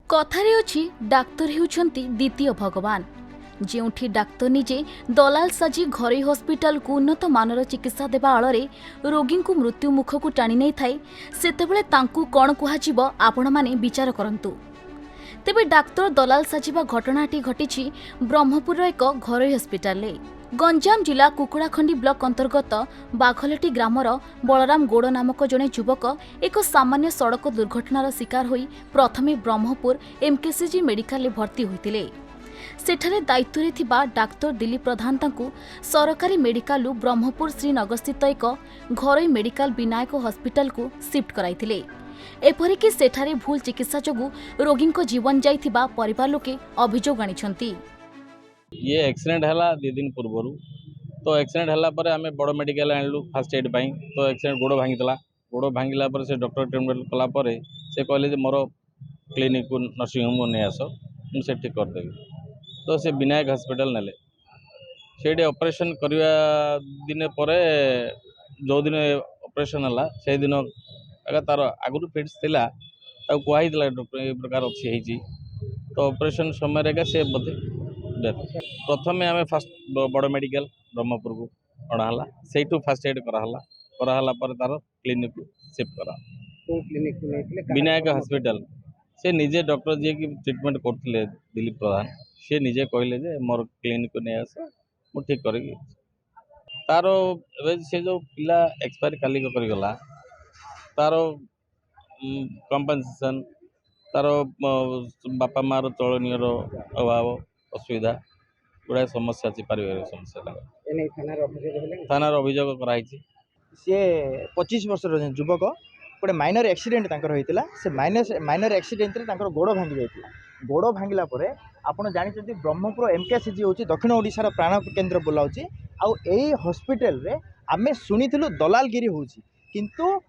कथारे अछि डाक्तर हेउछन्ति द्वितीय भगवान। जेउठी डाक्तर निजे दलाल साजी घरोई हस्पिटाल को उन्नत मानर चिकित्सा देवा आଳରେ रोगी को मृत्यु मुख को टाणी नहीं थाए सेतेबेले तांकु कौन कुहाजिब आपण माने विचार करंतु। तेबे डाक्तर दलाल साजिबा घटनाटी घटिछि ब्रह्मपुर एक घरोई हस्पिटाल। गंजाम जिला कुकुड़ाखंडी ब्लॉक अंतर्गत बाघलटी ग्रामर बलराम गौड़ नामक जड़े युवक एक सामान्य सड़क दुर्घटनार शिकार होई प्रथमे ब्रह्मपुर एमकेसीजी मेडिकल भर्ती होइतिले। सेठारे दायित्वरे थिबा डाक्तर दिलीप प्रधान तांकु सरकारी मेडिकल ब्रह्मपुर श्रीनगरस्थित एक घरोई मेडिकल विनायक हस्पिटाल को शिफ्ट कराइतिले। एपरिकि सेठारे भूल चिकित्सा जोगु रोगी जीवन जाइथिबा परिवार लोके अभियोग आनिछन्ति। ये एक्सीडेंट है 2 दिन पूर्व तो एक्सीडेंट है पर आम बड़ मेडिकल आणलु फास्ट एड पाई तो एक्सीडेंट गोड़ भांगी गोड़ भांगला से डॉक्टर ट्रीटमेंट कलापर से कहले मोर क्लिनिक को नर्सिंग होम नहीं आस मुझे ठीक करदेवी तो से विनायक हॉस्पिटल नेले से ऑपरेशन करवा दिन पर जो दिन ऑपरेशन है से दिन तार आगु फिट्स थिला कहुई डॉक्टर ये प्रकार अच्छी तो ऑपरेशन समय से बोधे प्रथम आम फास्ट बड़ मेडिकल ब्रह्मपुर को अणाला से फास्ट एड कराला पर तार क्लिनिक को शिफ्ट करा विनायक हॉस्पिटल से निजे डॉक्टर जी की ट्रीटमेंट करते दिलीप प्रधान सी निजे कहले मोर क्लिनिक को नहीं आस मु ठीक कर तार से जो पिला एक्सपायर काली करगला तार कंपनसेशन तार बापा मार चलनी अभाव असुविधा गुड़ा समस्या अच्छी पारिवारिक समस्या थाना अभियोग कराई सी 25 वर्ष युवक गोटे माइनर एक्सीडेंट होता से माइनर एक्सीडेंट गोड़ भांगी जाता गोड़ भांगला आपड़ जानते ब्रह्मपुर एमकेसीजी हूँ दक्षिण ओडिशार प्राण केन्द्र बोलाऊँच आई हॉस्पिटल रे आमे शुणीलु दलालगिरी हूँ किंतु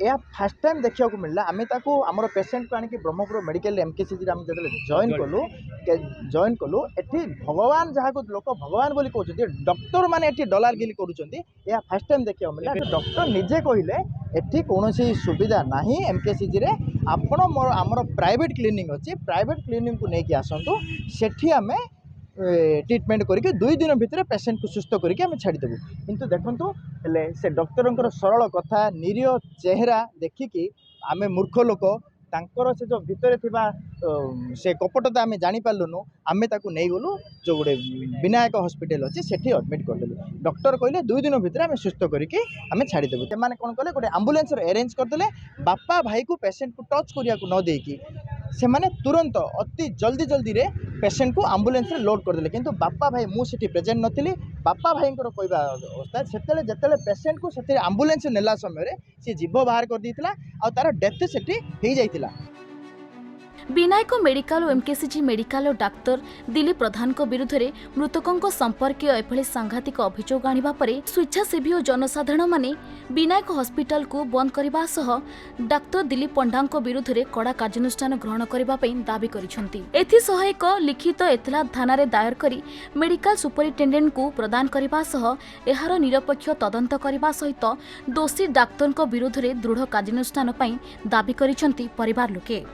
यह फास्ट टाइम देखा मिलला आम आमर पेसेंट को आनिक ब्रह्मपुर मेडिकल एमकेसीजी जो जॉइन कलु एटी भगवान जहाँ को लोक भगवान बोली कहते डॉक्टर माने एटी दलालगिरी करुँच फास्ट टाइम देखा मिलला डॉक्टर निजे कहले एटी कौन सुविधा ना एमकेसीजी रे आपण मोर आमर प्राइवेट क्लिनिक अच्छी प्राइवेट क्लिनिक को लेकिन आसतु सेठी आमे ट्रीटमेंट करके 2 दिन भितर पेसेंट को सुस्थ करके आम छाड़देबू किंतु देखु से डॉक्टर सरल कथा निरीह चेहरा देखिकी आम मूर्ख लोक तांकर से जो भितर थिबा से कपटता आम जापारूनु आम नहीं गलु जो गोटे विनायक हॉस्पिटल अच्छी सेठी एडमिट करदेलु डॉक्टर कहले 2 दिन भितर आम सुस्थ करके आम छाड़देबू से कौन कले गोटे आम्बुलेंस अरेंज करदे बापा भाई को पेसेंट को टच करिया न देकी से माने तुरंत अति जल्दी जल्दी रे पेसेंट को आम्बुलेंस रे लोड करदे किंतु बापा भाई मुझे प्रेजेंट नथिली बापा भाई कहवा अवस्था से जिते पेसेंट को से आम्बुलेंस नेला समय सी जीभ बाहर कर देथिला आ तार डेथ सेठी हो जाइथिला। विनायक मेडिकल और एमकेसीजी मेडिकल डाक्तर दिलीप प्रधान विरुद्ध में मृतकों संपर्कीय एभली सांघातिक अभियोग आनिबा परे स्वेच्छासेवी और जनसाधारण माने विनायक हॉस्पिटल को बंद करबा सह डाक्तर दिलीप पंडा विरुद्ध में कड़ा कार्यानुष्ठान ग्रहण करबा पई दाबी करिसेंति। एथि सह एक लिखित एतला थाना रे दायर करी मेडिकल सुपरिटेंडेंट को प्रदान करबा सह एहार निरपेक्ष तदंत करबा सहित दोषी डाक्तर विरुद्ध में दृढ़ कार्यानुष्ठान पई दाबी करिसेंति परिवार लोके।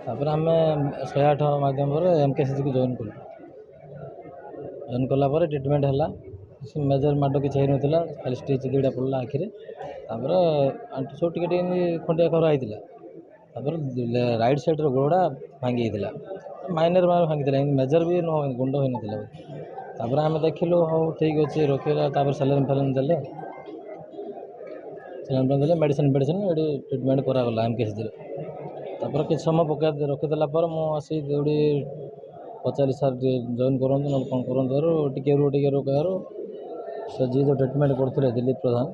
तापर आम 108 माध्यम एमकेसीजी को जॉइन कलु जॉइन कलापर ट्रिटमेंट है मेजर माड किसी होता खाली स्टिच 2टा पड़ा आखिरे आंटू सब टे खंडिया खरा होता राइट साइड गोड़ा भांगी माइनर भांगी मेजर भी गुंड हो नापर आम देखिलु हाँ ठीक अच्छे रखा सालाइन फालाइन देले मेडिसिन ये ट्रिटमेंट करागला एमकेसीजी तापर कि समय पका रखीदेला मुझे दौड़ी पचारि सार जॉइन करूँ ना कौन करूँ टे रो कह से जी जो ट्रिटमेंट करते दिलीप प्रधान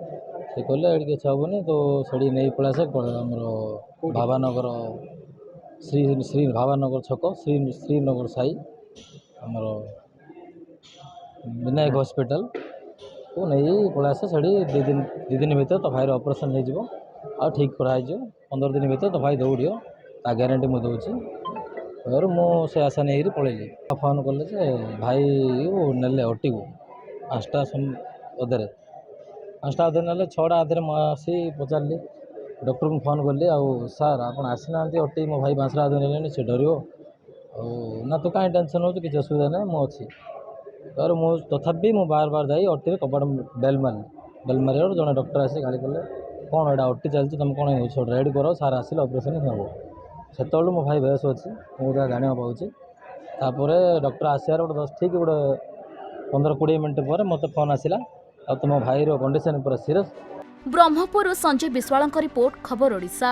से कहले ये किसी हेनी तो से नहीं पड़ा से भावानगर श्री भावानगर छक श्रीनगर साई आमर विनायक हॉस्पिटल को नहीं पड़ा से 2 दिन भर तो भाई ऑपरेशन हो आ ठीक कराई 15 दिन भर तो भाई दौड़ ता ग्यारंटी मुझे दूसरी मुझे आशा नहीं पलैली फोन कले भाई ने ओटी को 5टा अधे 5टा अधे ना 6टा अधे आसी पचारि डॉक्टर को फोन कली आउ सार आप आसीना अटी मो भाई बांसरा ने से डर ना तो कहीं टेंशन हो किसी असुविधा ना मुझे तर मु तथापि मु बार बार जाई अटी कबाट बेल मारे जड़े डॉक्टर आसे गाड़ी कले कौन एटा अटी चलती तुम कौन रेडी कर सार आसिले ऑपरेशन हम से मो भाई बेस अच्छी मुझे जाना पाऊँ तापर डॉक्टर आसार गोटे 10 ठीक गोटे 15-20 मिनट पर मत फोन आसला आ तुम भाई कंडीशन पूरा सीरियस। ब्रह्मपुर संजय विश्वाल रिपोर्ट खबर ओडिशा।